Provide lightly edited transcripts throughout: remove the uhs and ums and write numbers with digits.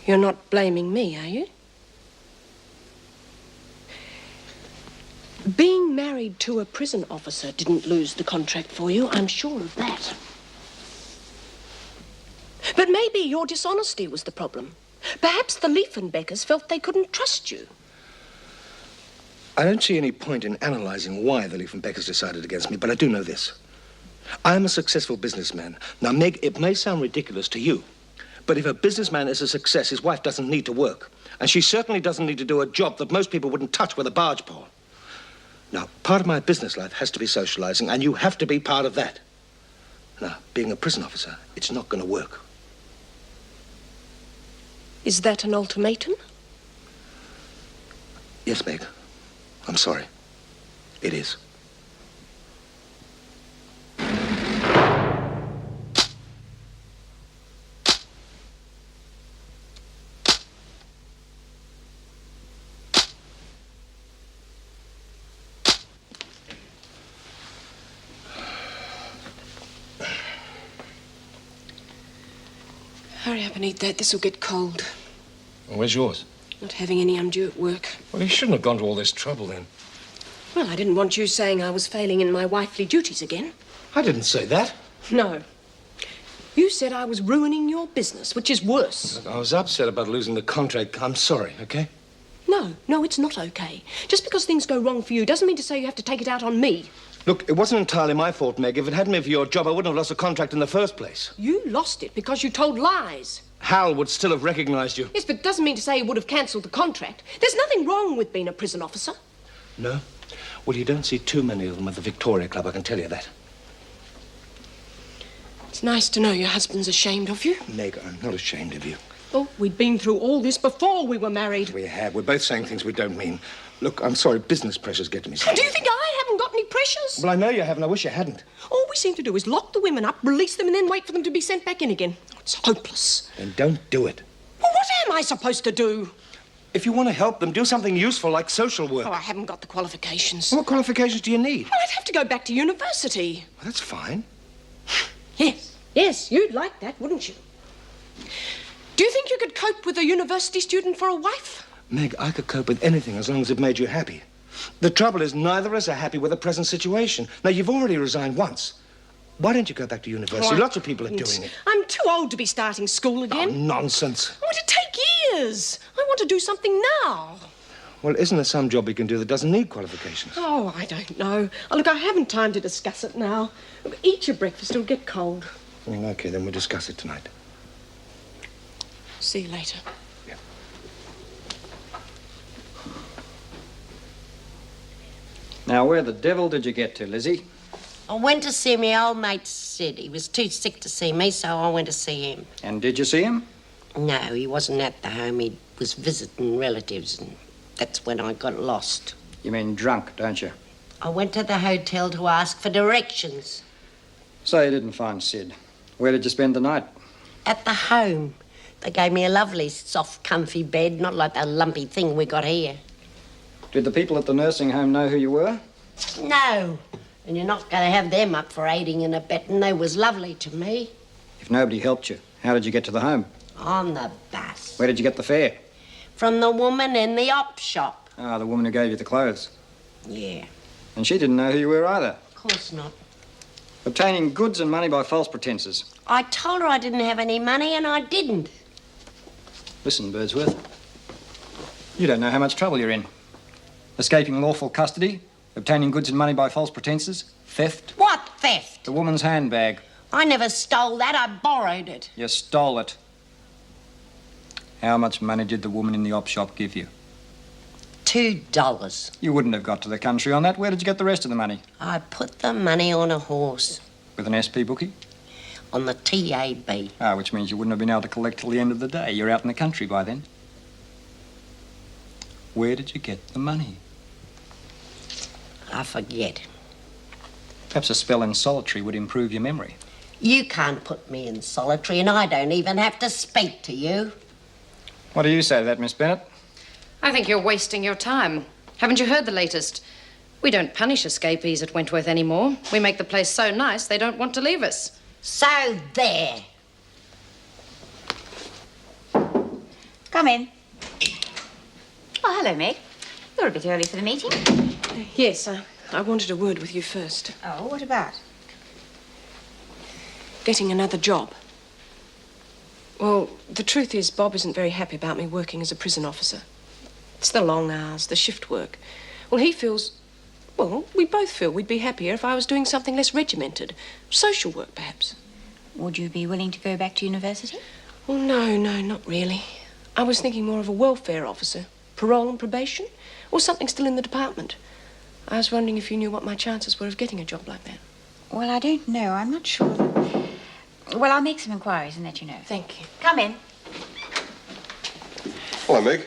You're not blaming me, are you? Being married to a prison officer didn't lose the contract for you, I'm sure of that. But maybe your dishonesty was the problem. Perhaps the Liefenbeckers felt they couldn't trust you. I don't see any point in analyzing why the Liefenbeckers decided against me, but I do know this. I am a successful businessman. Now, Meg, it may sound ridiculous to you, but if a businessman is a success, his wife doesn't need to work. And she certainly doesn't need to do a job that most people wouldn't touch with a barge pole. Now, part of my business life has to be socializing, and you have to be part of that. Now, being a prison officer, it's not going to work. Is that an ultimatum? Yes, Meg. I'm sorry. It is. Hurry up and eat that. This will get cold. Well, where's yours? Not having any undue at work. Well, you shouldn't have gone to all this trouble then. Well, I didn't want you saying I was failing in my wifely duties again. I didn't say that. No. You said I was ruining your business, which is worse. Look, I was upset about losing the contract. I'm sorry, okay? No, it's not okay. Just because things go wrong for you doesn't mean to say you have to take it out on me. Look, it wasn't entirely my fault, Meg. If it hadn't been for your job, I wouldn't have lost the contract in the first place. You lost it because you told lies. Hal would still have recognized you. Yes, but it doesn't mean to say he would have cancelled the contract. There's nothing wrong with being a prison officer. No? Well, you don't see too many of them at the Victoria Club, I can tell you that. It's nice to know your husband's ashamed of you. Meg, I'm not ashamed of you. Oh, we'd been through all this before we were married. We have. We're both saying things we don't mean. Look, I'm sorry, business pressures get to me. Do you think I haven't got any pressures? Well, I know you haven't. I wish you hadn't. All we seem to do is lock the women up, release them, and then wait for them to be sent back in again. Oh, it's hopeless. Then don't do it. Well, what am I supposed to do? If you want to help them, do something useful like social work. Oh, I haven't got the qualifications. What qualifications do you need? Well, I'd have to go back to university. Well, that's fine. Yes, you'd like that, wouldn't you? Do you think you could cope with a university student for a wife? Meg, I could cope with anything as long as it made you happy. The trouble is, neither of us are happy with the present situation. Now, you've already resigned once. Why don't you go back to university? Lots of people are doing it. I'm too old to be starting school again. Oh, nonsense. Oh, it'd take years. I want to do something now. Well, isn't there some job you can do that doesn't need qualifications? Oh, I don't know. Oh, look, I haven't time to discuss it now. Look, eat your breakfast, it'll get cold. Well, okay, then we'll discuss it tonight. See you later. Yeah. Now, where the devil did you get to, Lizzie? I went to see my old mate Sid. He was too sick to see me, so I went to see him. And did you see him? No, he wasn't at the home. He was visiting relatives, and that's when I got lost. You mean drunk, don't you? I went to the hotel to ask for directions. So you didn't find Sid. Where did you spend the night? At the home. They gave me a lovely, soft, comfy bed, not like the lumpy thing we got here. Did the people at the nursing home know who you were? No. And you're not going to have them up for aiding and abetting. They was lovely to me. If nobody helped you, how did you get to the home? On the bus. Where did you get the fare? From the woman in the op shop. Ah, the woman who gave you the clothes. Yeah. And she didn't know who you were either. Of course not. Obtaining goods and money by false pretenses. I told her I didn't have any money, and I didn't. Listen, Birdsworth. You don't know how much trouble you're in. Escaping lawful custody, obtaining goods and money by false pretenses, theft. What theft? The woman's handbag. I never stole that. I borrowed it. You stole it. How much money did the woman in the op shop give you? $2. You wouldn't have got to the country on that. Where did you get the rest of the money? I put the money on a horse. With an SP bookie? On the TAB. Ah, which means you wouldn't have been able to collect till the end of the day. You're out in the country by then. Where did you get the money? I forget. Perhaps a spell in solitary would improve your memory. You can't put me in solitary, and I don't even have to speak to you. What do you say to that, Miss Bennett? I think you're wasting your time. Haven't you heard the latest? We don't punish escapees at Wentworth anymore. We make the place so nice they don't want to leave us. So there. Come in. Oh, hello, Meg. You're a bit early for the meeting. Yes, I wanted a word with you first. Oh, what about? Getting another job. Well, the truth is, Bob isn't very happy about me working as a prison officer. It's the long hours, the shift work. Well, he feels... Well, we both feel we'd be happier if I was doing something less regimented. Social work, perhaps. Would you be willing to go back to university? Well, no, not really. I was thinking more of a welfare officer. Parole and probation. Or something still in the department. I was wondering if you knew what my chances were of getting a job like that. Well, I don't know. I'm not sure. Well, I'll make some inquiries and let you know. Thank you. Come in. Hello, Meg.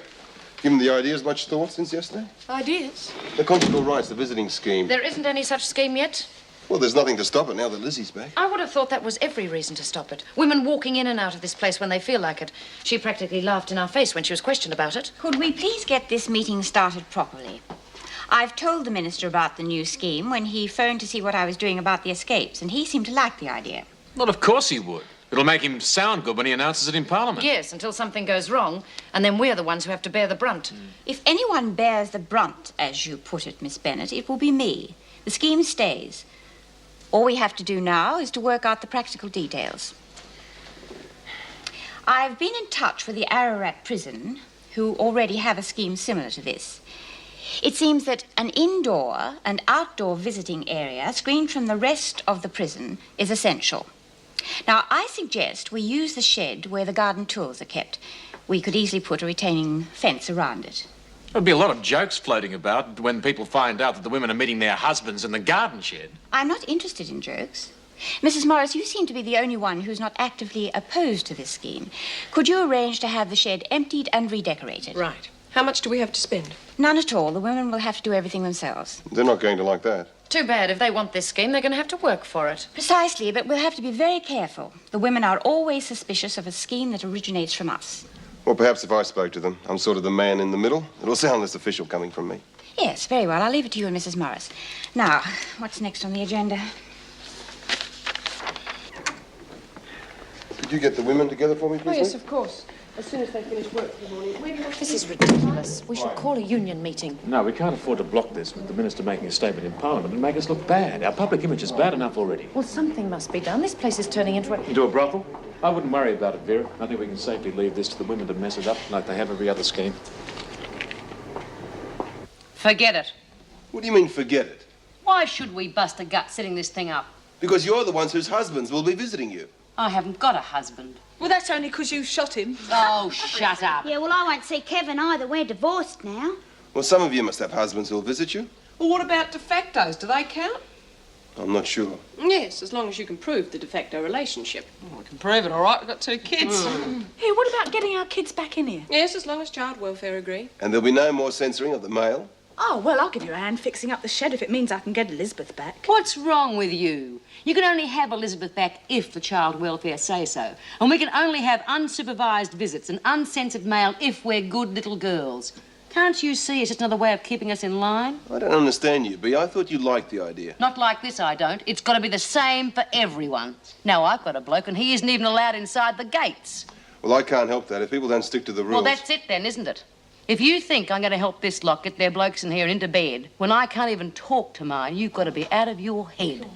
Given the ideas much thought since yesterday? Ideas? The conjugal rights, the visiting scheme. There isn't any such scheme yet. Well, there's nothing to stop it now that Lizzie's back. I would have thought that was every reason to stop it. Women walking in and out of this place when they feel like it. She practically laughed in our face when she was questioned about it. Could we please get this meeting started properly? I've told the minister about the new scheme when he phoned to see what I was doing about the escapes, and he seemed to like the idea. Well, of course he would. It'll make him sound good when he announces it in Parliament. Yes, until something goes wrong, and then we're the ones who have to bear the brunt. If anyone bears the brunt, as you put it, Miss Bennett, it will be me. The scheme stays. All we have to do now is to work out the practical details. I've been in touch with the Ararat prison, who already have a scheme similar to this. It seems that an indoor and outdoor visiting area screened from the rest of the prison is essential. Now, I suggest we use the shed where the garden tools are kept. We could easily put a retaining fence around it. There'll be a lot of jokes floating about when people find out that the women are meeting their husbands in the garden shed. I'm not interested in jokes. Mrs. Morris, you seem to be the only one who's not actively opposed to this scheme. Could you arrange to have the shed emptied and redecorated? Right. How much do we have to spend? None at all. The women will have to do everything themselves. They're not going to like that. Too bad. If they want this scheme, they're going to have to work for it. Precisely, but we'll have to be very careful. The women are always suspicious of a scheme that originates from us. Well, perhaps if I spoke to them, I'm sort of the man in the middle. It'll sound less official coming from me. Yes, very well. I'll leave it to you and Mrs. Morris. Now, what's next on the agenda? Could you get the women together for me, please? Oh, yes, Meg? of course. As soon as they finish work for the morning. Where do you want This is ridiculous. We should call a union meeting. No, we can't afford to block this with the minister making a statement in Parliament and make us look bad. Our public image is bad enough already. Well, something must be done. This place is turning into a... Into a brothel? I wouldn't worry about it, Vera. I think we can safely leave this to the women to mess it up like they have every other scheme. Forget it. What do you mean, forget it? Why should we bust a gut setting this thing up? Because you're the ones whose husbands will be visiting you. I haven't got a husband. Well, that's only because you shot him. Oh, shut up. Yeah, well, I won't see Kevin either. We're divorced now. Well, some of you must have husbands who'll visit you. Well, what about de factos? Do they count? I'm not sure. Yes, as long as you can prove the de facto relationship. Oh, I can prove it, all right. We've got 2 kids. Here, what about getting our kids back in here? Yes, as long as child welfare agree. And there'll be no more censoring of the mail. Oh, well, I'll give you a hand fixing up the shed if it means I can get Elizabeth back. What's wrong with you? You can only have Elizabeth back if the child welfare say so. And we can only have unsupervised visits and uncensored mail if we're good little girls. Can't you see it's just another way of keeping us in line? I don't understand you, Bea. I thought you liked the idea. Not like this, I don't. It's got to be the same for everyone. Now, I've got a bloke and he isn't even allowed inside the gates. Well, I can't help that if people don't stick to the rules. Well, that's it then, isn't it? If you think I'm going to help this lot get their blokes in here and into bed when I can't even talk to mine, you've got to be out of your head.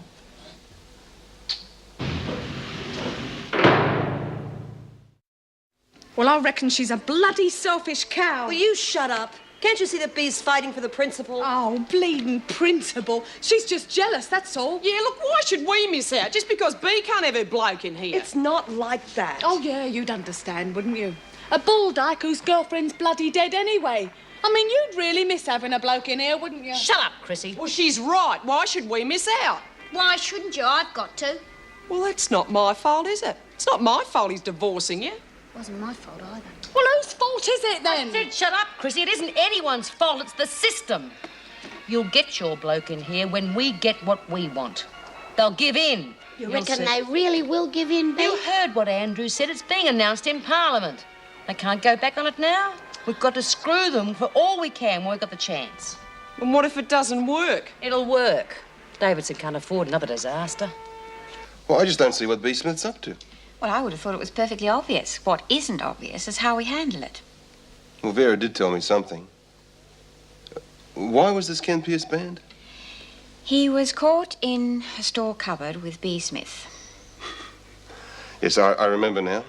Well, I reckon she's a bloody selfish cow. Will you shut up? Can't you see that Bea's fighting for the principal? Oh, bleeding principal. She's just jealous, that's all. Yeah, look, why should we miss out? Just because Bea can't have her bloke in here. It's not like that. Oh, yeah, you'd understand, wouldn't you? A bull dyke whose girlfriend's bloody dead anyway. I mean, you'd really miss having a bloke in here, wouldn't you? Shut up, Chrissy. Well, she's right. Why should we miss out? Why shouldn't you? I've got to. Well, that's not my fault, is it? It's not my fault he's divorcing you. Wasn't my fault either. Well, whose fault is it then? I said shut up, Chrissy. It isn't anyone's fault. It's the system. You'll get your bloke in here when we get what we want. They'll give in. You reckon they really will give in, Bea? You heard what Andrew said. It's being announced in Parliament. They can't go back on it now. We've got to screw them for all we can when we've got the chance. And what if it doesn't work? It'll work. Davidson can't afford another disaster. Well, I just don't see what Bea Smith's up to. Well, I would have thought it was perfectly obvious. What isn't obvious is how we handle it. Well, Vera did tell me something. Why was this Ken Pierce banned? He was caught in a store cupboard with B. Smith. Yes, I remember now.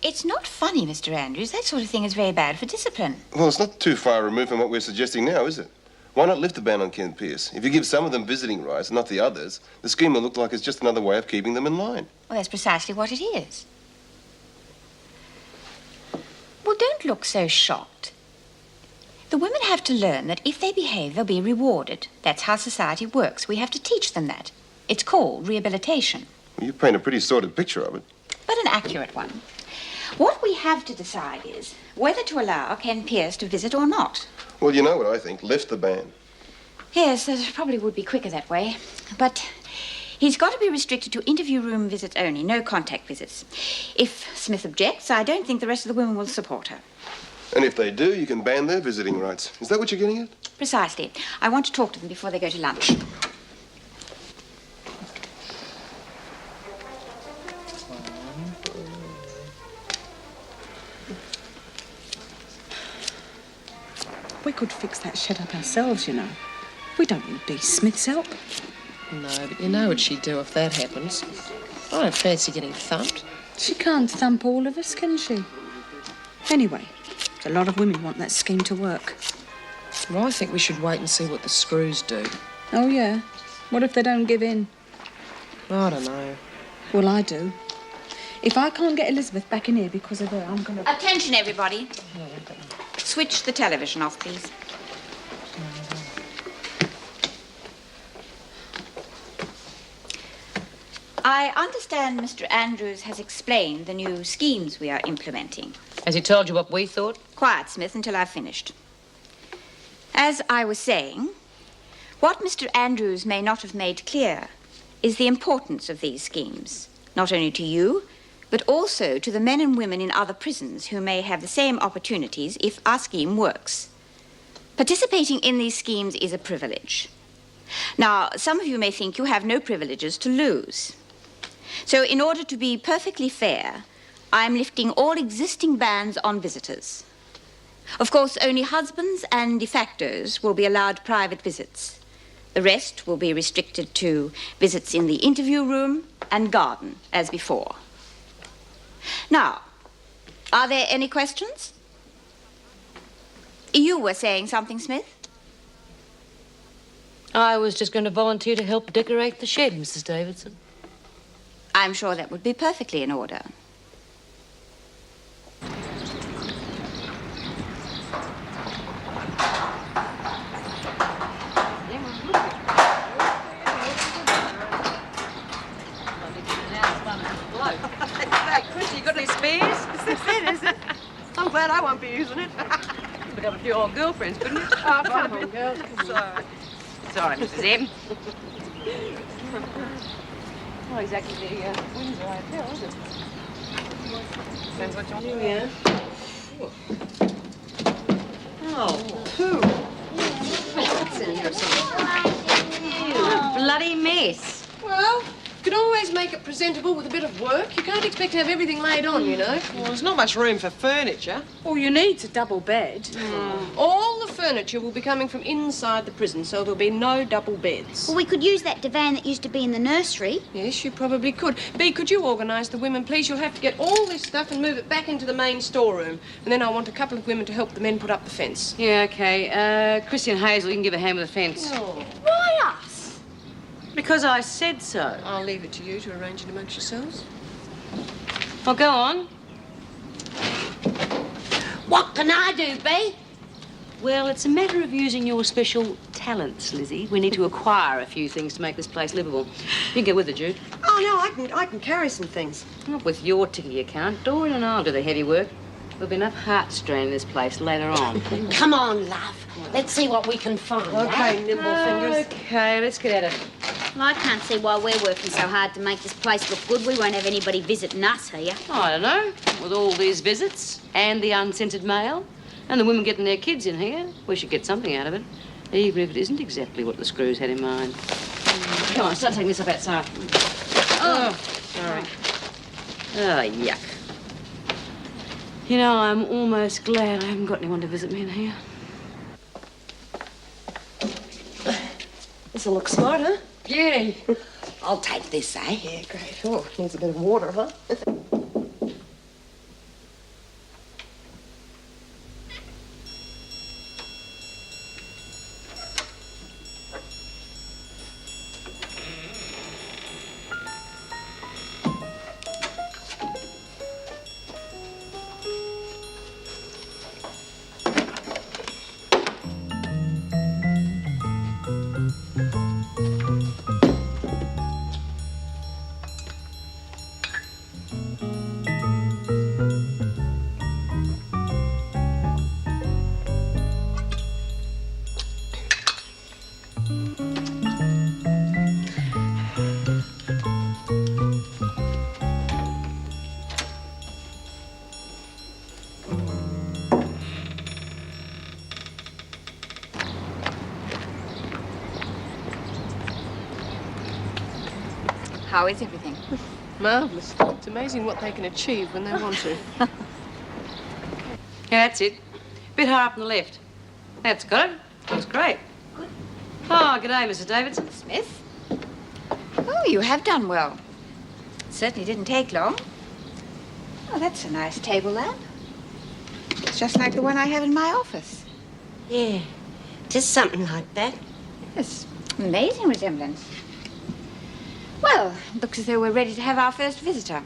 It's not funny, Mr. Andrews. That sort of thing is very bad for discipline. Well, it's not too far removed from what we're suggesting now, is it? Why not lift the ban on Ken Pierce? If you give some of them visiting rights and not the others, the scheme will look like it's just another way of keeping them in line. Well, that's precisely what it is. Well, don't look so shocked. The women have to learn that if they behave, they'll be rewarded. That's how society works. We have to teach them that. It's called rehabilitation. Well, you paint a pretty sordid picture of it. But an accurate one. What we have to decide is whether to allow Ken Pierce to visit or not. Well, you know what I think. Lift the ban. Yes, that probably would be quicker that way. But he's got to be restricted to interview room visits only, no contact visits. If Smith objects, I don't think the rest of the women will support her. And if they do, you can ban their visiting rights. Is that what you're getting at? Precisely. I want to talk to them before they go to lunch. We could fix that shed up ourselves, you know. We don't need B. Smith's help. No, but you know what she'd do if that happens. I don't fancy getting thumped. She can't thump all of us, can she? Anyway, a lot of women want that scheme to work. Well, I think we should wait and see what the screws do. Oh, yeah? What if they don't give in? I don't know. Well, I do. If I can't get Elizabeth back in here because of her, I'm gonna... Attention, everybody. Switch the television off, please. I understand Mr. Andrews has explained the new schemes we are implementing. Has he told you what we thought? Quiet, Smith, until I've finished. As I was saying, what Mr. Andrews may not have made clear is the importance of these schemes, not only to you, but also to the men and women in other prisons who may have the same opportunities if our scheme works. Participating in these schemes is a privilege. Now, some of you may think you have no privileges to lose. So, in order to be perfectly fair, I'm lifting all existing bans on visitors. Of course, only husbands and de factos will be allowed private visits. The rest will be restricted to visits in the interview room and garden, as before. Now, are there any questions? You were saying something, Smith? I was just going to volunteer to help decorate the shed, Mrs. Davidson. I'm sure that would be perfectly in order. Hey, Chrissy, you got any spares? This it, is it? I'm glad I won't be using it. You could have a few old girlfriends, couldn't you? Oh, come on, girls. Sorry. Sorry, Mrs. M. Not exactly the Windsor Hotel, is it? Depends what you want to do, yeah. Oh, poo. What's in here somewhere? Bloody mess. Well, you can always make it presentable with a bit of work. You can't expect to have everything laid on, you know. Well, there's not much room for furniture. All you need's a double bed. All the furniture will be coming from inside the prison, so there'll be no double beds. Well, we could use that divan that used to be in the nursery. Yes, you probably could. Bea, could you organise the women, please? You'll have to get all this stuff and move it back into the main storeroom. And then I want a couple of women to help the men put up the fence. Yeah, OK. Chrissy and Hazel, you can give a hand with the fence. Oh. Why us? Because I said so. I'll leave it to you to arrange it amongst yourselves. Well, go on. What can I do, Bea? Well, it's a matter of using your special talents, Lizzie. We need to acquire a few things to make this place livable. You can get with it, Jude. Oh, no, I can carry some things. Not with your ticky account. Dorian and I'll do the heavy work. There'll be enough heart strain in this place later on. Come on, love. Let's see what we can find. Okay, nimble fingers. OK, let's get at it. Well, I can't see why we're working so hard to make this place look good. We won't have anybody visiting us here. I don't know. With all these visits and the unscented mail and the women getting their kids in here, we should get something out of it, even if it isn't exactly what the screws had in mind. Come on, start taking this up outside. Oh, sorry. Oh, yuck. You know, I'm almost glad I haven't got anyone to visit me in here. This'll look smart, huh? Beauty. I'll take this, eh? Yeah, great. Oh, needs a bit of water, huh? How is everything? Marvellous. It's amazing what they can achieve when they want to. Yeah, that's it. Bit higher up on the left. That's got it. Looks great. Oh, g'day, Mrs. Davidson. Smith? Oh, you have done well. Certainly didn't take long. Oh, that's a nice table lamp. It's just like the one I have in my office. Yeah, just something like that. Yes, amazing resemblance. Well, looks as though we're ready to have our first visitor.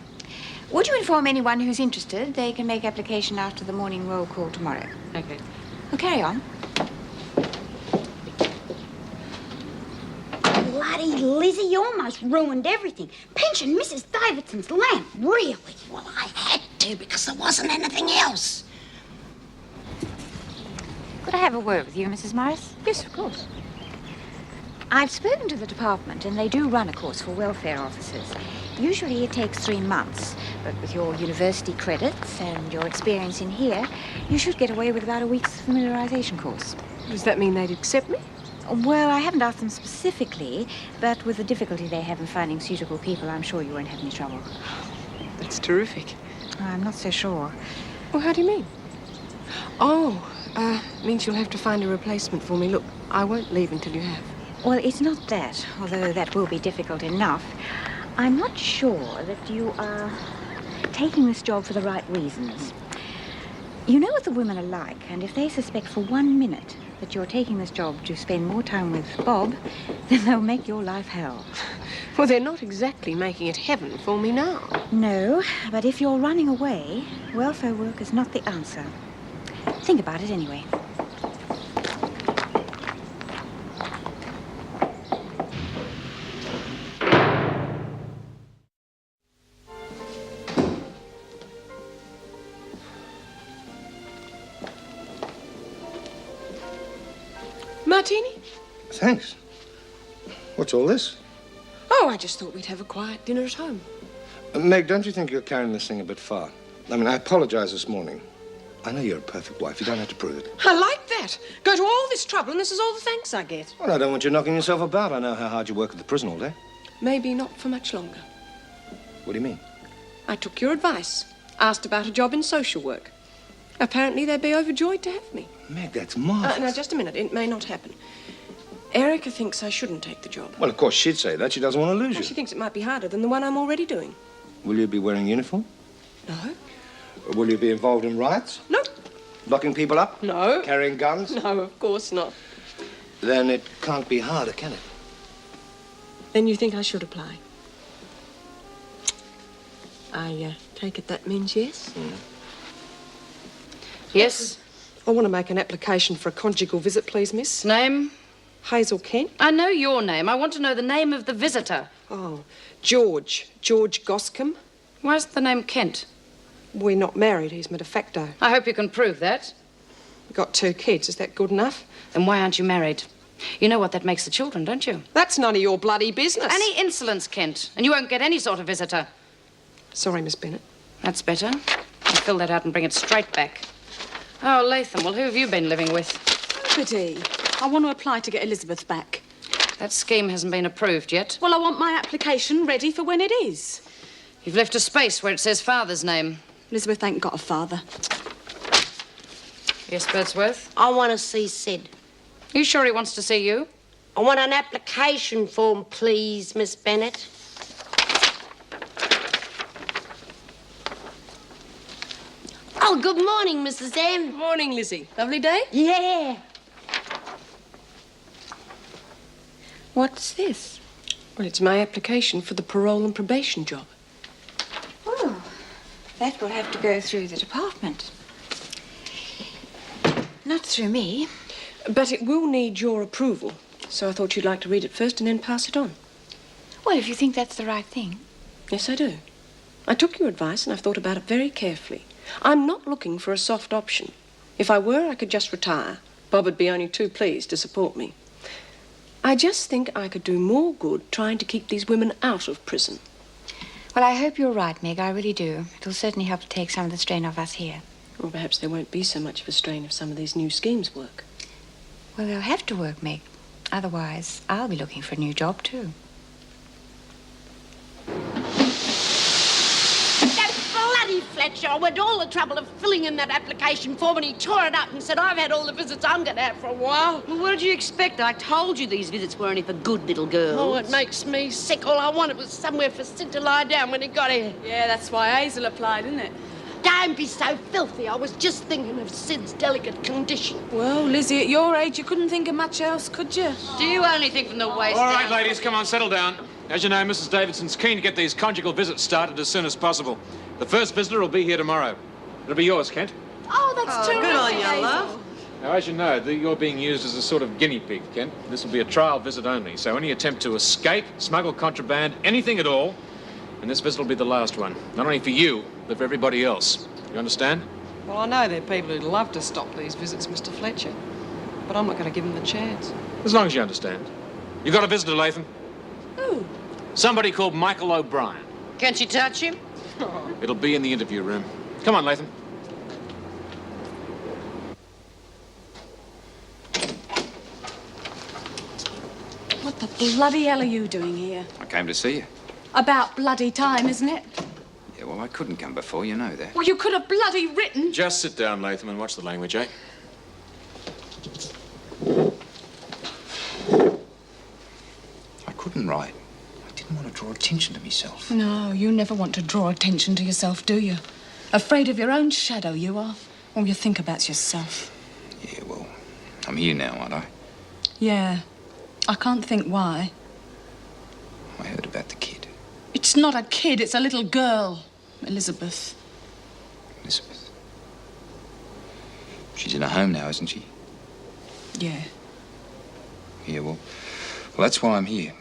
Would you inform anyone who's interested? They can make application after the morning roll call tomorrow. Okay. Well, carry on. Bloody Lizzie, you almost ruined everything. Pinching Mrs. Davidson's lamp, really? Well, I had to because there wasn't anything else. Could I have a word with you, Mrs. Morris? Yes, of course. I've spoken to the department, and they do run a course for welfare officers. Usually it takes 3 months, but with your university credits and your experience in here, you should get away with about a week's familiarization course. Does that mean they'd accept me? Well, I haven't asked them specifically, but with the difficulty they have in finding suitable people, I'm sure you won't have any trouble. That's terrific. I'm not so sure. Well, how do you mean? Oh, means you'll have to find a replacement for me. Look, I won't leave until you have. Well, it's not that, although that will be difficult enough. I'm not sure that you are taking this job for the right reasons. You know what the women are like, and if they suspect for 1 minute that you're taking this job to spend more time with Bob, then they'll make your life hell. Well, they're not exactly making it heaven for me now. No, but if you're running away, welfare work is not the answer. Think about it anyway. Martini? Thanks. What's all this? Oh, I just thought we'd have a quiet dinner at home. Meg, don't you think you're carrying this thing a bit far? I mean, I apologized this morning. I know you're a perfect wife. You don't have to prove it. I like that. Go to all this trouble and this is all the thanks I get. Well, I don't want you knocking yourself about. I know how hard you work at the prison all day. Maybe not for much longer. What do you mean? I took your advice. Asked about a job in social work. Apparently they'd be overjoyed to have me. Meg, that's marvelous. Now, just a minute. It may not happen. Erica thinks I shouldn't take the job. Well, of course, she'd say that. She doesn't want to lose you. She thinks it might be harder than the one I'm already doing. Will you be wearing uniform? No. Will you be involved in riots? No. Locking people up? No. Carrying guns? No, of course not. Then it can't be harder, can it? Then you think I should apply? I take it that means yes? Yes? I want to make an application for a conjugal visit, please, miss. Name? Hazel Kent. I know your name. I want to know the name of the visitor. Oh, George. George Goscombe. Why's the name Kent? We're not married. He's my de facto. I hope you can prove that. We've got 2 kids. Is that good enough? Then why aren't you married? You know what that makes the children, don't you? That's none of your bloody business. Any insolence, Kent, and you won't get any sort of visitor. Sorry, Miss Bennett. That's better. I'll fill that out and bring it straight back. Oh, Latham, well, who have you been living with? Nobody. I want to apply to get Elizabeth back. That scheme hasn't been approved yet. Well, I want my application ready for when it is. You've left a space where it says father's name. Elizabeth ain't got a father. Yes, Birdsworth? I want to see Sid. You sure he wants to see you? I want an application form, please, Miss Bennett. Oh, good morning, Mrs. M. Good morning, Lizzie. Lovely day? Yeah. What's this? Well, it's my application for the parole and probation job. Oh, that will have to go through the department. Not through me. But it will need your approval, so I thought you'd like to read it first and then pass it on. Well, if you think that's the right thing. Yes, I do. I took your advice and I've thought about it very carefully. I'm not looking for a soft option. If I were, I could just retire. Bob would be only too pleased to support me. I just think I could do more good trying to keep these women out of prison. Well, I hope you're right, Meg. I really do. It'll certainly help to take some of the strain off us here. Or perhaps there won't be so much of a strain if some of these new schemes work. Well, they'll have to work, Meg. Otherwise, I'll be looking for a new job, too. Bloody Fletcher, I went all the trouble of filling in that application form and he tore it up and said I've had all the visits I'm going to have for a while. Well, what did you expect? I told you these visits were only for good little girls. Oh, it makes me sick. All I wanted was somewhere for Sid to lie down when he got here. Yeah, that's why Hazel applied, isn't it? Don't be so filthy. I was just thinking of Sid's delicate condition. Well, Lizzie, at your age, you couldn't think of much else, could you? Do you only think from the waist All right, down? ladies, come on, settle down. As you know, Mrs. Davidson's keen to get these conjugal visits started as soon as possible. The first visitor will be here tomorrow. It'll be yours, Kent. Oh, that's terrific, good on you, Hazel. love. Now, as you know, you're being used as a sort of guinea pig, Kent. This will be a trial visit only, so any attempt to escape, smuggle contraband, anything at all, and this visit will be the last one. Not only for you, but for everybody else. You understand? Well, I know there are people who'd love to stop these visits, Mr. Fletcher, but I'm not going to give them the chance. As long as you understand. You got a visitor, Latham? Who? Somebody called Michael O'Brien. Can't you touch him? It'll be in the interview room. Come on, Latham. What the bloody hell are you doing here? I came to see you. About bloody time, isn't it? Yeah, well, I couldn't come before, you know that. Well, you could have bloody written. Just sit down, Latham, and watch the language, eh? I couldn't write. I didn't want to draw attention to myself. No, you never want to draw attention to yourself, do you? Afraid of your own shadow, you are. All you think about's yourself. Yeah, well, I'm here now, aren't I? Yeah. I can't think why. I heard about the kid. It's not a kid, it's a little girl. Elizabeth. Elizabeth. She's in a home now, isn't she? Yeah. Yeah, well, that's why I'm here.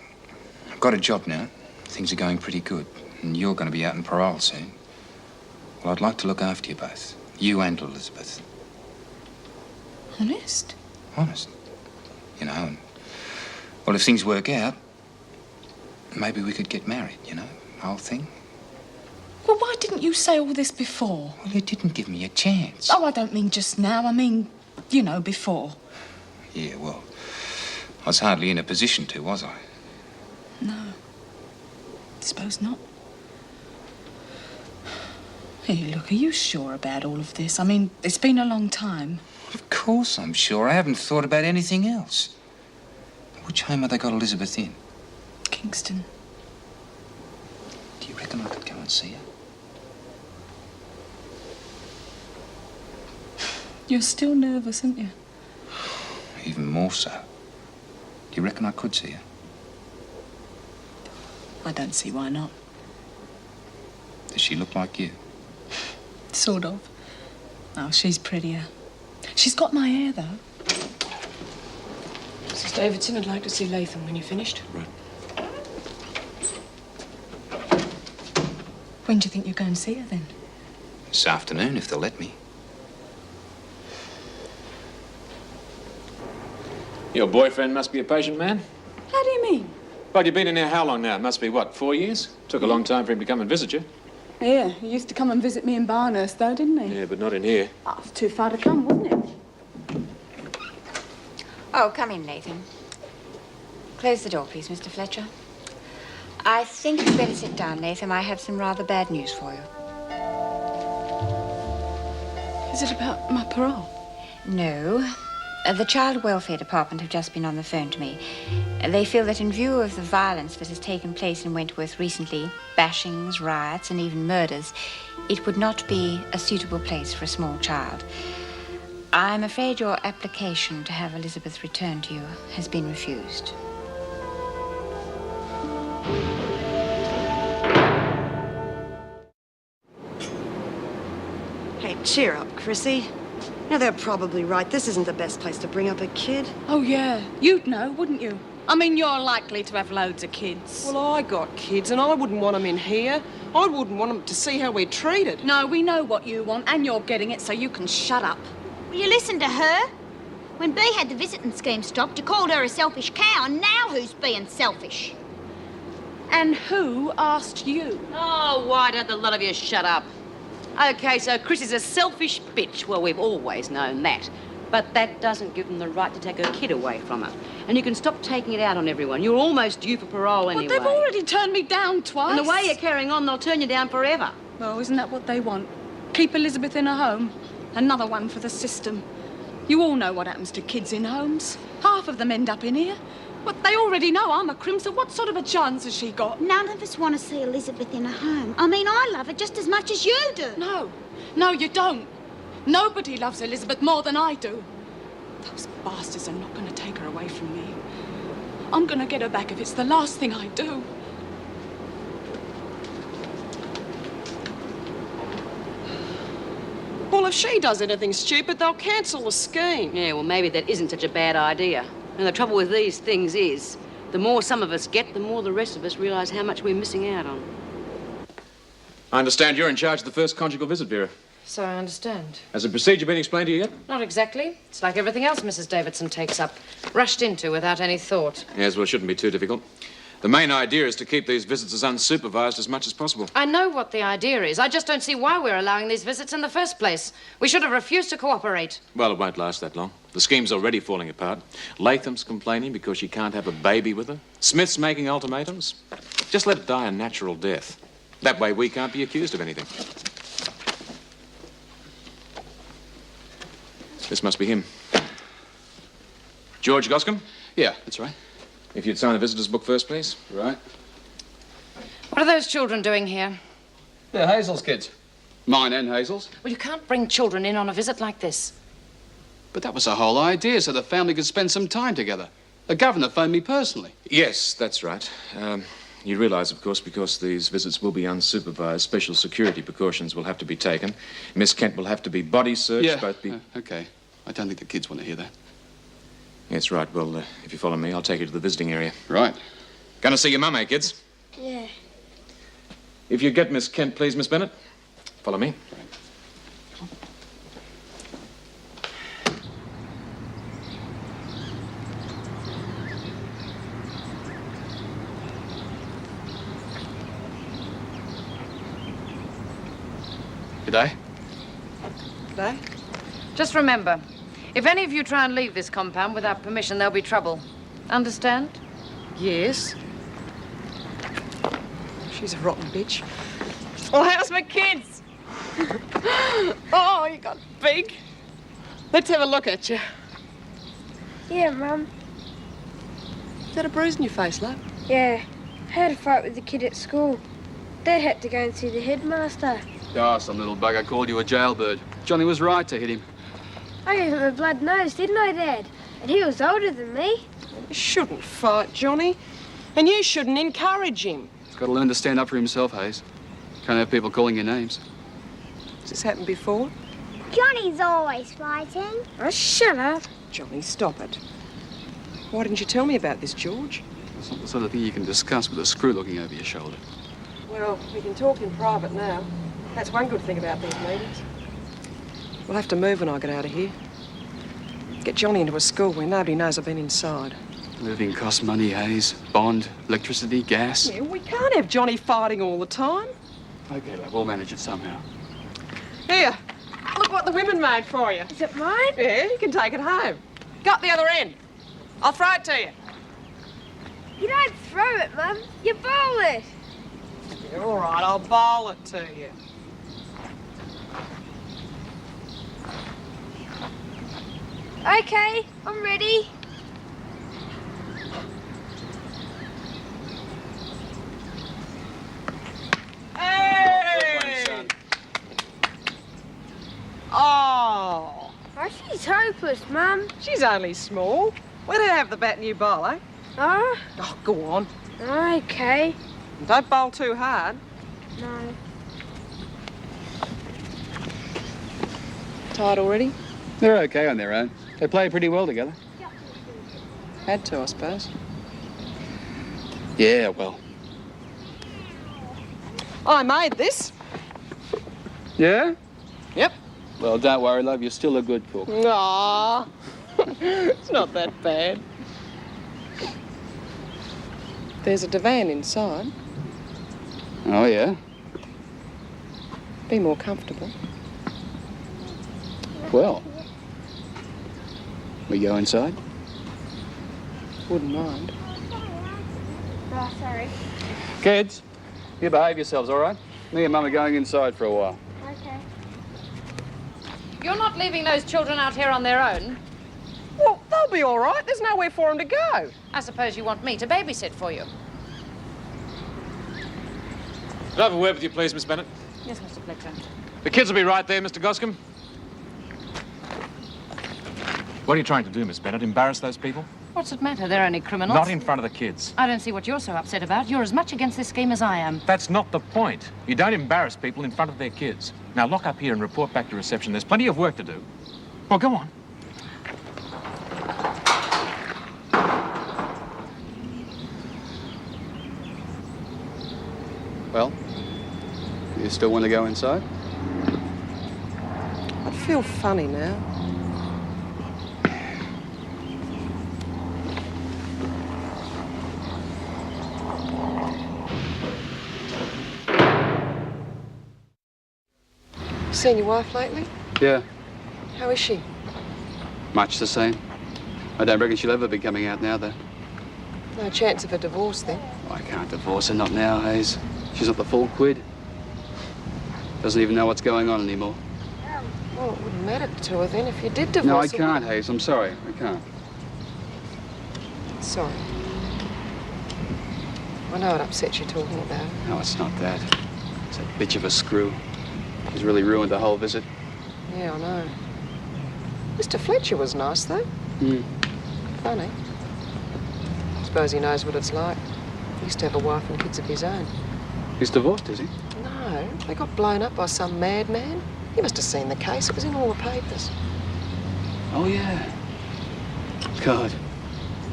I've got a job now. Things are going pretty good. And you're going to be out on parole soon. Well, I'd like to look after you both. You and Elizabeth. Honest? Honest. You know, and... Well, if things work out, maybe we could get married, you know? The whole thing. Well, why didn't you say all this before? Well, you didn't give me a chance. Oh, I don't mean just now. I mean, you know, before. Yeah, well, I was hardly in a position to, was I? No. Suppose not. Hey, look, are you sure about all of this? I mean, it's been a long time. Of course I'm sure. I haven't thought about anything else. Which home have they got Elizabeth in? Kingston. Do you reckon I could go and see her? You're still nervous, aren't you? Even more so. Do you reckon I could see her? I don't see why not. Does she look like you? Sort of. Oh, she's prettier. She's got my hair, though. Mrs. Davidson, I'd like to see Latham when you're finished. Right. When do you think you're going to see her, then? This afternoon, if they'll let me. Your boyfriend must be a patient man. How do you mean? Well, you've been in here how long now? It must be, what, 4 years? Took a long time for him to come and visit you. Yeah, he used to come and visit me in Barnhurst, though, didn't he? Yeah, but not in here. Oh, it's too far to come, wasn't it? Oh, come in, Nathan. Close the door, please, Mr. Fletcher. I think you'd better sit down, Nathan. I have some rather bad news for you. Is it about my parole? No. The Child Welfare Department have just been on the phone to me. They feel that in view of the violence that has taken place in Wentworth recently, bashings, riots, and even murders, it would not be a suitable place for a small child. I'm afraid your application to have Elizabeth returned to you has been refused. Hey, cheer up, Chrissy. Now, they're probably right. This isn't the best place to bring up a kid. Oh, yeah. You'd know, wouldn't you? I mean, you're likely to have loads of kids. Well, I got kids, and I wouldn't want them in here. I wouldn't want them to see how we're treated. No, we know what you want, and you're getting it, so you can shut up. Will you listen to her? When Bea had the visiting scheme stopped, you called her a selfish cow, and now who's being selfish? And who asked you? Oh, why don't the lot of you shut up? OK, so Chris is a selfish bitch. Well, we've always known that. But that doesn't give them the right to take her kid away from her. And you can stop taking it out on everyone. You're almost due for parole anyway. Well, they've already turned me down twice. And the way you're carrying on, they'll turn you down forever. Oh, isn't that what they want? Keep Elizabeth in a home. Another one for the system. You all know what happens to kids in homes. Half of them end up in here. But they already know I'm a crimson. What sort of a chance has she got? None of us want to see Elizabeth in a home. I mean, I love her just as much as you do. No, you don't. Nobody loves Elizabeth more than I do. Those bastards are not going to take her away from me. I'm going to get her back if it's the last thing I do. Well, if she does anything stupid, they'll cancel the scheme. Yeah, well, maybe that isn't such a bad idea. And the trouble with these things is, the more some of us get, the more the rest of us realise how much we're missing out on. I understand you're in charge of the first conjugal visit, Vera. So I understand. Has the procedure been explained to you yet? Not exactly. It's like everything else Mrs. Davidson takes up. Rushed into without any thought. Yes, well, it shouldn't be too difficult. The main idea is to keep these visits as unsupervised as much as possible. I know what the idea is. I just don't see why we're allowing these visits in the first place. We should have refused to cooperate. Well, it won't last that long. The scheme's already falling apart. Latham's complaining because she can't have a baby with her. Smith's making ultimatums. Just let it die a natural death. That way we can't be accused of anything. This must be him. George Goscombe? Yeah, that's right. If you'd sign the visitor's book first, please. Right. What are those children doing here? They're Hazel's kids. Mine and Hazel's. Well, you can't bring children in on a visit like this. But that was the whole idea, so the family could spend some time together. The governor phoned me personally. Yes, that's right. You realise, of course, because these visits will be unsupervised, special security precautions will have to be taken. Miss Kent will have to be body searched. Yeah, both be... OK. I don't think the kids want to hear that. Yes, right. Well, if you follow me, I'll take you to the visiting area. Right. Gonna see your mum, eh, kids? Yeah. If you get Miss Kent, please, Miss Bennett. Follow me. G'day. G'day. Just remember, if any of you try and leave this compound without permission, there'll be trouble. Understand? Yes. She's a rotten bitch. Well, how's my kids? Oh, you got big. Let's have a look at you. Yeah, Mum. Is that a bruise in your face, love? Yeah. I had a fight with the kid at school. Dad had to go and see the headmaster. Oh, some little bugger called you a jailbird. Johnny was right to hit him. I gave him a blood nose, didn't I, Dad? And he was older than me. You shouldn't fight, Johnny. And you shouldn't encourage him. He's got to learn to stand up for himself, Hayes. Can't have people calling your names. Has this happened before? Johnny's always fighting. Oh, shut up. Johnny, stop it. Why didn't you tell me about this, George? It's not the sort of thing you can discuss with a screw looking over your shoulder. Well, we can talk in private now. That's one good thing about these meetings. We'll have to move when I get out of here. Get Johnny into a school where nobody knows I've been inside. Moving costs money, Hayes. Bond, electricity, gas. Yeah, we can't have Johnny fighting all the time. OK, love, we'll manage it somehow. Here, look what the women made for you. Is it mine? Yeah, you can take it home. Got the other end. I'll throw it to you. You don't throw it, Mum. You bowl it. Yeah, all right, I'll bowl it to you. Okay, I'm ready. Hey! Oh. Oh, she's hopeless, Mum. She's only small. Let her have the bat and you bowl, eh? Oh? Oh, go on. Okay. Don't bowl too hard. No. Tired already? They're okay on their own. They play pretty well together. Had to, I suppose. Yeah, well. I made this. Yeah? Yep. Well, don't worry, love. You're still a good cook. Aw. It's not that bad. There's a divan inside. Oh, yeah? Be more comfortable. Well. We go inside? Wouldn't mind. Oh, sorry. Kids, you behave yourselves, all right? Me and Mum are going inside for a while. Okay. You're not leaving those children out here on their own? Well, they'll be all right. There's nowhere for them to go. I suppose you want me to babysit for you. Could I have a word with you, please, Miss Bennett? Yes, Mr. Fletcher. The kids will be right there, Mr. Goscombe. What are you trying to do, Miss Bennett? Embarrass those people? What's it matter? They're only criminals. Not in front of the kids. I don't see what you're so upset about. You're as much against this scheme as I am. That's not the point. You don't embarrass people in front of their kids. Now, lock up here and report back to reception. There's plenty of work to do. Well, go on. Well, you still want to go inside? I'd feel funny now. Seen your wife lately? Yeah, How is she? much the same. I don't reckon she'll ever be coming out now, though. No chance of a divorce then? I can't divorce her, not now, Hayes. She's not the full quid. Doesn't even know what's going on anymore. Well, it wouldn't matter to her then if you did divorce No, I her. can't, Hayes. I'm sorry. I can't. Sorry. I know it upsets you talking about it. No, it's not that. It's that bitch of a screw. She's really ruined the whole visit. Yeah, I know. Mr. Fletcher was nice, though. Hmm. Funny. Suppose he knows what it's like. He used to have a wife and kids of his own. He's divorced, is he? No, they got blown up by some madman. You must have seen the case. It was in all the papers. Oh, yeah. God.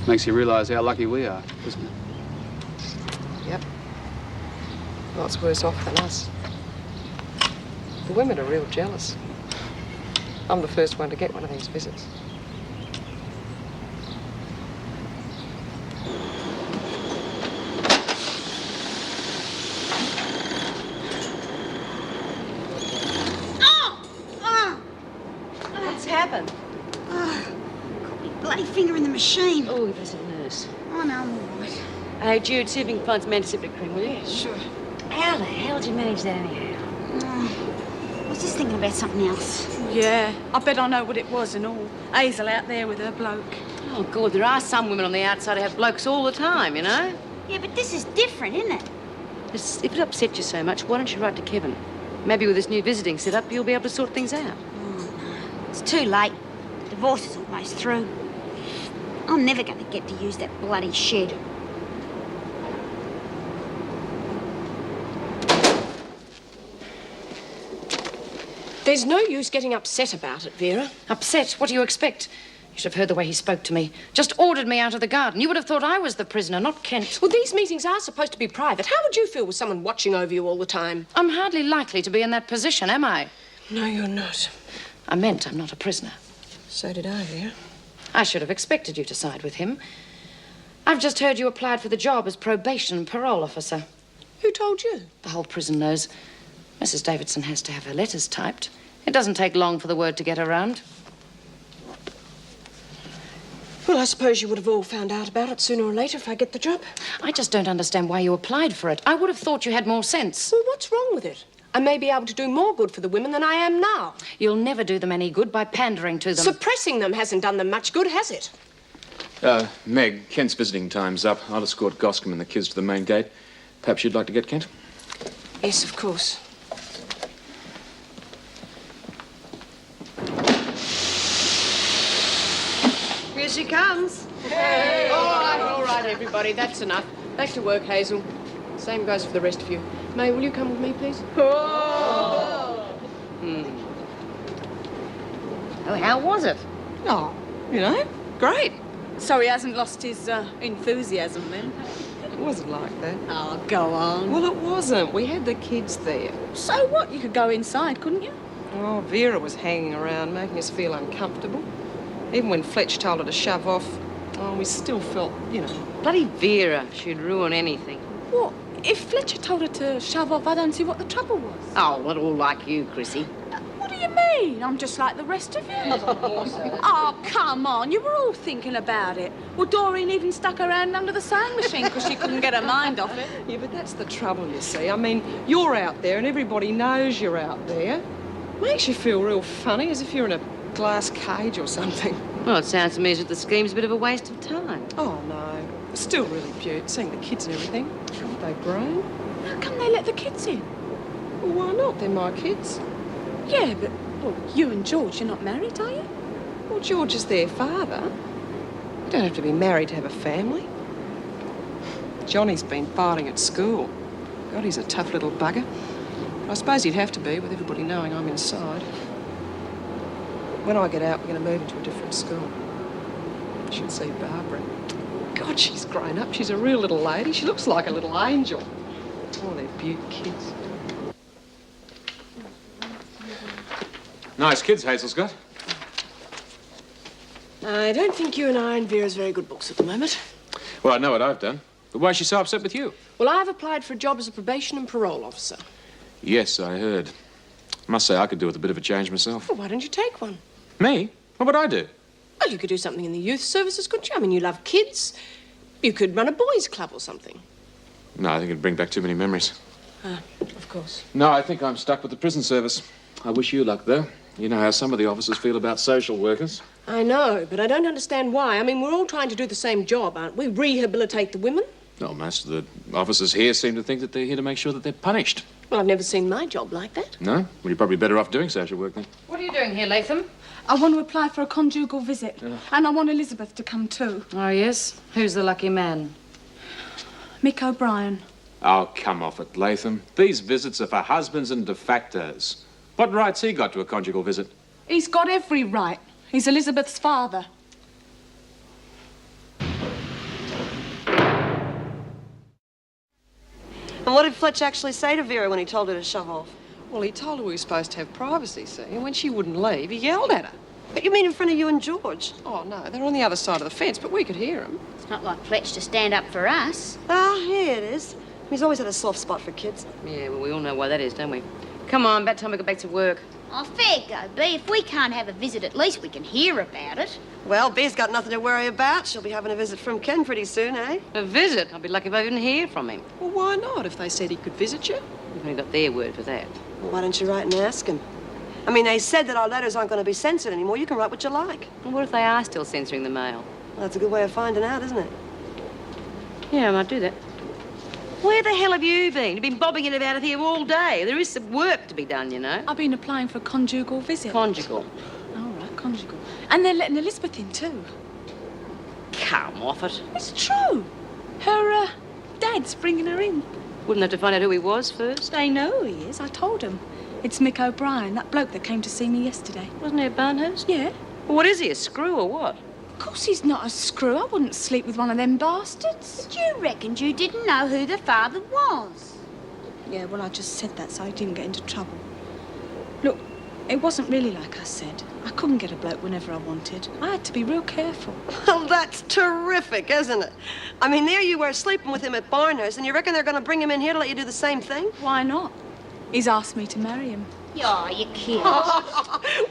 Makes you realise how lucky we are, doesn't it? Yep. Lots worse off than us. The women are real jealous. I'm the first one to get one of these visits. What's happened? Oh, caught me bloody finger in the machine. Oh, you blessed nurse. Oh, no, I'm all right. Hey, Jude, see if you can find some antiseptic cream, will you? Yeah, sure. How the hell did you manage that anyhow? I was just thinking about something else. Yeah, I bet I know what it was and all. Hazel out there with her bloke. Oh, God, there are some women on the outside who have blokes all the time, you know? Yeah, but this is different, isn't it? If it upset you so much, why don't you write to Kevin? Maybe with this new visiting set up, you'll be able to sort things out. It's too late. Divorce is almost through. I'm never going to get to use that bloody shed. There's no use getting upset about it, Vera. Upset? What do you expect? You should have heard the way he spoke to me. Just ordered me out of the garden. You would have thought I was the prisoner, not Kent. Well, these meetings are supposed to be private. How would you feel with someone watching over you all the time? I'm hardly likely to be in that position, am I? No, you're not. I meant I'm not a prisoner. So did I, Vera. I should have expected you to side with him. I've just heard you applied for the job as probation and parole officer. Who told you? The whole prison knows. Mrs. Davidson has to have her letters typed. It doesn't take long for the word to get around. Well, I suppose you would have all found out about it sooner or later if I get the job. I just don't understand why you applied for it. I would have thought you had more sense. Well, what's wrong with it? I may be able to do more good for the women than I am now. You'll never do them any good by pandering to them. Suppressing them hasn't done them much good, has it? Meg, Kent's visiting time's up. I'll escort Goscombe and the kids to the main gate. Perhaps you'd like to get Kent? Yes, of course. Here she comes. Hey! All right, everybody, that's enough. Back to work, Hazel. Same goes for the rest of you. May, will you come with me, please? Oh, how was it? Oh, you know, great. So he hasn't lost his enthusiasm then? It wasn't like that. Oh, go on. Well, it wasn't. We had the kids there. So what? You could go inside, couldn't you? Oh, Vera was hanging around, making us feel uncomfortable. Even when Fletch told her to shove off, we still felt, you know. Bloody Vera. She'd ruin anything. What? If Fletcher told her to shove off, I don't see what the trouble was. Oh, not all like you, Chrissy. What do you mean? I'm just like the rest of you. Oh, come on. You were all thinking about it. Well, Doreen even stuck her hand under the sewing machine because she couldn't get her mind off it. Yeah, but that's the trouble, you see. I mean, you're out there and everybody knows you're out there. Makes you feel real funny, as if you're in a glass cage or something. Well, it sounds to me as if the scheme's a bit of a waste of time. Oh, no. It's still really cute, seeing the kids and everything. Haven't they grown? How come they let the kids in? Well, why not? They're my kids. Yeah, but, well, you and George, you're not married, are you? Well, George is their father. You don't have to be married to have a family. Johnny's been fighting at school. God, he's a tough little bugger. But I suppose he'd have to be, with everybody knowing I'm inside. When I get out, we're going to move into a different school. You should see Barbara. God, she's grown up. She's a real little lady. She looks like a little angel. Oh, they're beaut kids. Nice kids, Hazel's got. I don't think you and I and Vera's very good books at the moment. Well, I know what I've done. But why is she so upset with you? Well, I've applied for a job as a probation and parole officer. Yes, I heard. I must say I could do with a bit of a change myself. Well, why don't you take one? Me? What would I do? Well, you could do something in the youth services, couldn't you? I mean, you love kids. You could run a boys' club or something. No, I think it'd bring back too many memories. Of course. No, I think I'm stuck with the prison service. I wish you luck, though. You know how some of the officers feel about social workers. I know, but I don't understand why. I mean, we're all trying to do the same job, aren't we? Rehabilitate the women. No, most of the officers here seem to think that they're here to make sure that they're punished. Well, I've never seen my job like that. No? Well, you're probably better off doing social work, then. What are you doing here, Latham? I want to apply for a conjugal visit. And I want Elizabeth to come too. Oh, yes? Who's the lucky man? Mick O'Brien. Oh, come off it, Latham. These visits are for husbands and de factos. What right's he got to a conjugal visit? He's got every right. He's Elizabeth's father. And what did Fletch actually say to Vera when he told her to shove off? Well, he told her we were supposed to have privacy, see? And when she wouldn't leave, he yelled at her. But you mean in front of you and George? Oh, no, they're on the other side of the fence, but we could hear him. It's not like Fletch to stand up for us. Ah, yeah, it is. He's always had a soft spot for kids. Yeah, well, we all know why that is, don't we? Come on, about time we go back to work. Oh, fair go, Bee. If we can't have a visit, at least we can hear about it. Well, Bee's got nothing to worry about. She'll be having a visit from Ken pretty soon, eh? A visit? I'll be lucky if I even hear from him. Well, why not, if they said he could visit you? We've only got their word for that. Well, why don't you write and ask him? I mean, they said that our letters aren't going to be censored anymore. You can write what you like. Well, what if they are still censoring the mail? Well, that's a good way of finding out, isn't it? Yeah, I might do that. Where the hell have you been? You've been bobbing in and out of here all day. There is some work to be done, you know. I've been applying for a conjugal visit. Conjugal? All right, conjugal. And they're letting Elizabeth in too. Come off it. It's true. Her, dad's bringing her in. Wouldn't have to find out who he was first. They know who he is. I told him. It's Mick O'Brien, that bloke that came to see me yesterday. Wasn't he a Barnhurst? Yeah. Well, what is he, a screw or what? Of course he's not a screw. I wouldn't sleep with one of them bastards. But you reckoned you didn't know who the father was. Yeah, well, I just said that so I didn't get into trouble. Look, it wasn't really like I said. I couldn't get a bloke whenever I wanted. I had to be real careful. Well, that's terrific, isn't it? I mean, there you were sleeping with him at Barnhurst, and you reckon they're going to bring him in here to let you do the same thing? Why not? He's asked me to marry him. Oh, you kid.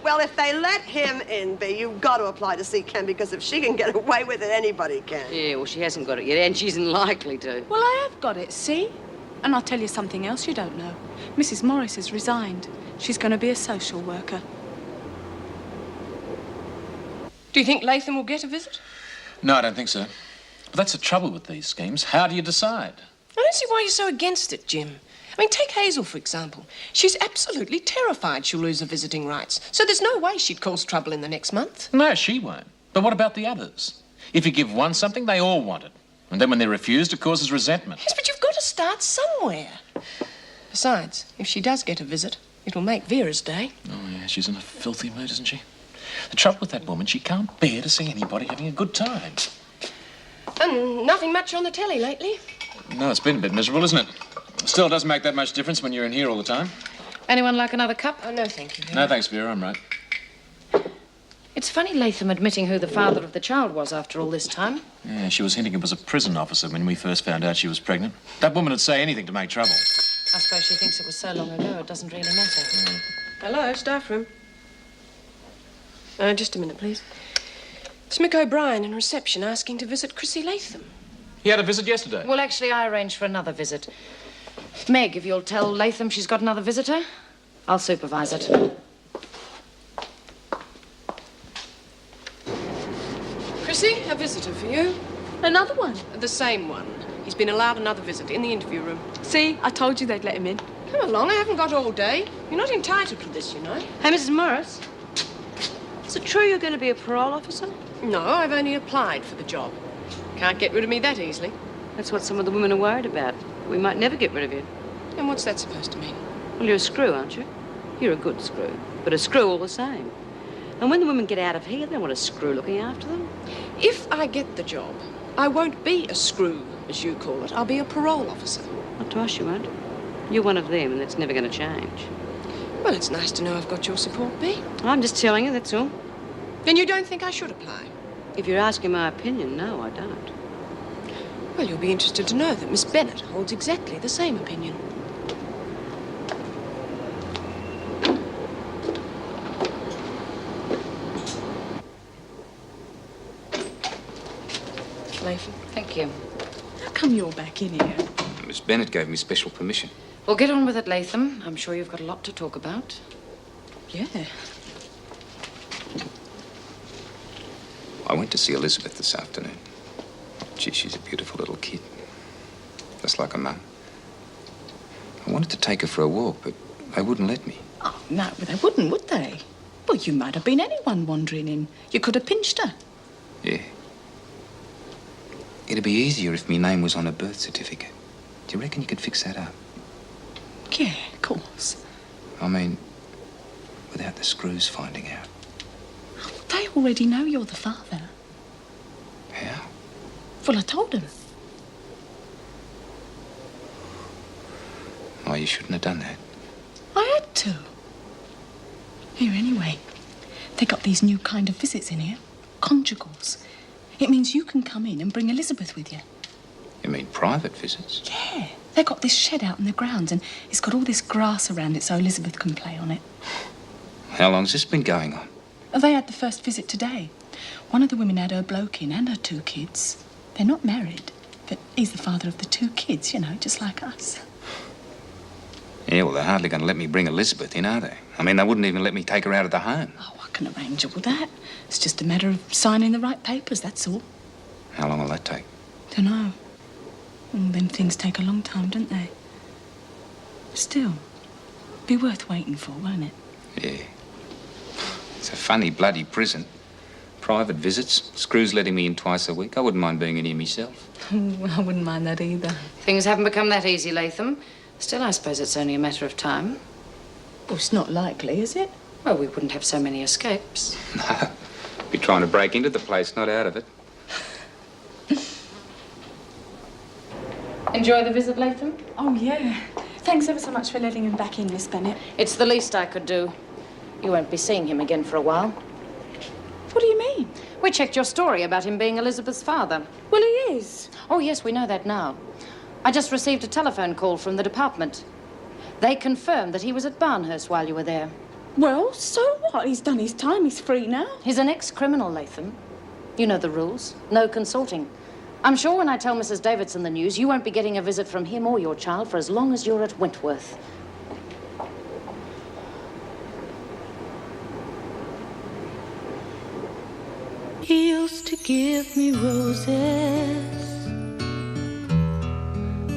Well, if they let him in, Bee, you've got to apply to see Ken, because if she can get away with it, anybody can. Yeah, well, she hasn't got it yet, and she isn't likely to. Well, I have got it, see? And I'll tell you something else you don't know. Mrs. Morris has resigned. She's going to be a social worker. Do you think Latham will get a visit? No, I don't think so. But that's the trouble with these schemes. How do you decide? I don't see why you're so against it, Jim. I mean, take Hazel, for example. She's absolutely terrified she'll lose her visiting rights. So there's no way she'd cause trouble in the next month. No, she won't. But what about the others? If you give one something, they all want it. And then when they're refused, it causes resentment. Yes, but you've got to start somewhere. Besides, if she does get a visit, it'll make Vera's day. Oh, yeah, she's in a filthy mood, isn't she? The trouble with that woman, she can't bear to see anybody having a good time. And nothing much on the telly lately. No, it's been a bit miserable, isn't it? Still, it doesn't make that much difference when you're in here all the time. Anyone like another cup? Oh, no, thank you, Vera. No, thanks, Vera, I'm right. It's funny Latham admitting who the father of the child was after all this time. Yeah, she was hinting it was a prison officer when we first found out she was pregnant. That woman would say anything to make trouble. I suppose she thinks it was so long ago it doesn't really matter. Hello, staff room. Just a minute, please. It's Mick O'Brien in reception asking to visit Chrissy Latham. He had a visit yesterday. Well, actually, I arranged for another visit. Meg, if you'll tell Latham she's got another visitor, I'll supervise it. Chrissy, a visitor for you. Another one? The same one. He's been allowed another visit in the interview room. See, I told you they'd let him in. Come along, I haven't got all day. You're not entitled to this, you know. Hey, Mrs. Morris. Is it true you're going to be a parole officer? No, I've only applied for the job. Can't get rid of me that easily. That's what some of the women are worried about. We might never get rid of you. And what's that supposed to mean? Well, you're a screw, aren't you? You're a good screw, but a screw all the same. And when the women get out of here, they want a screw looking after them. If I get the job, I won't be a screw, as you call it. I'll be a parole officer. Not to us, you won't. You're one of them, and that's never going to change. Well, it's nice to know I've got your support, Bea. I'm just telling you, that's all. Then you don't think I should apply? If you're asking my opinion, no, I don't. Well, you'll be interested to know that Miss Bennett holds exactly the same opinion. Latham. Thank you. How come you're back in here? Miss Bennett gave me special permission. Well, get on with it, Latham. I'm sure you've got a lot to talk about. Yeah. I went to see Elizabeth this afternoon. Gee, she's a beautiful little kid. Just like her mum. I wanted to take her for a walk, but they wouldn't let me. Oh, no, but they wouldn't, would they? Well, you might have been anyone wandering in. You could have pinched her. Yeah. It'd be easier if my name was on a birth certificate. Do you reckon you could fix that up? Yeah, of course. I mean, without the screws finding out. They already know you're the father. How? Well, I told them. Oh, you shouldn't have done that. I had to. Here, anyway. They got these new kind of visits in here. Conjugals. It means you can come in and bring Elizabeth with you. You mean private visits? Yeah. They got this shed out in the grounds and it's got all this grass around it so Elizabeth can play on it. How long's this been going on? They had the first visit today. One of the women had her bloke in and her 2 kids. They're not married, but he's the father of the 2 kids, you know, just like us. Yeah, well, they're hardly going to let me bring Elizabeth in, are they? I mean, they wouldn't even let me take her out of the home. Oh, I can arrange all that. It's just a matter of signing the right papers, that's all. How long will that take? Dunno. Well, them things take a long time, don't they? Still, be worth waiting for, won't it? Yeah. It's a funny bloody prison. Private visits, screws letting me in twice a week. I wouldn't mind being in here myself. I wouldn't mind that either. Things haven't become that easy, Latham. Still, I suppose it's only a matter of time. Well, it's not likely, is it? Well, we wouldn't have so many escapes. No. Be trying to break into the place, not out of it. Enjoy the visit, Latham? Oh, yeah. Thanks ever so much for letting him back in, Miss Bennett. It's the least I could do. You won't be seeing him again for a while. What do you mean? We checked your story about him being Elizabeth's father. Well, he is. Oh, yes, we know that now. I just received a telephone call from the department. They confirmed that he was at Barnhurst while you were there. Well, so what? He's done his time. He's free now. He's an ex-criminal, Latham. You know the rules. No consorting. I'm sure when I tell Mrs. Davidson the news, you won't be getting a visit from him or your child for as long as you're at Wentworth. He used to give me roses.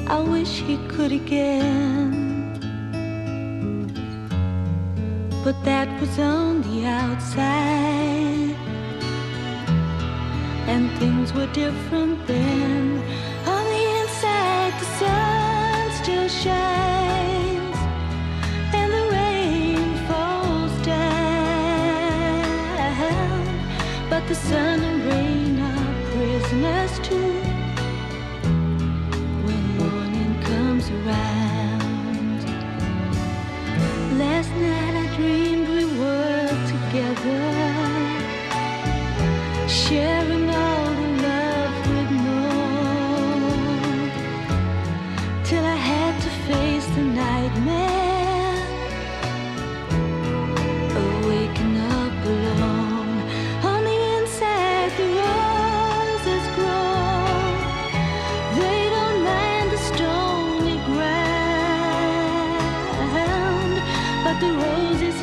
I wish he could again. But that was on the outside, and things were different then. On the inside, the sun still shines, and the rain falls down. But the sun and rain are prisoners too when morning comes around. Last night I dreamed we were together, sharing all the love we'd known, till I had to face the nightmare of waking up alone. On the inside the roses grow, they don't mind the stony ground, but the roses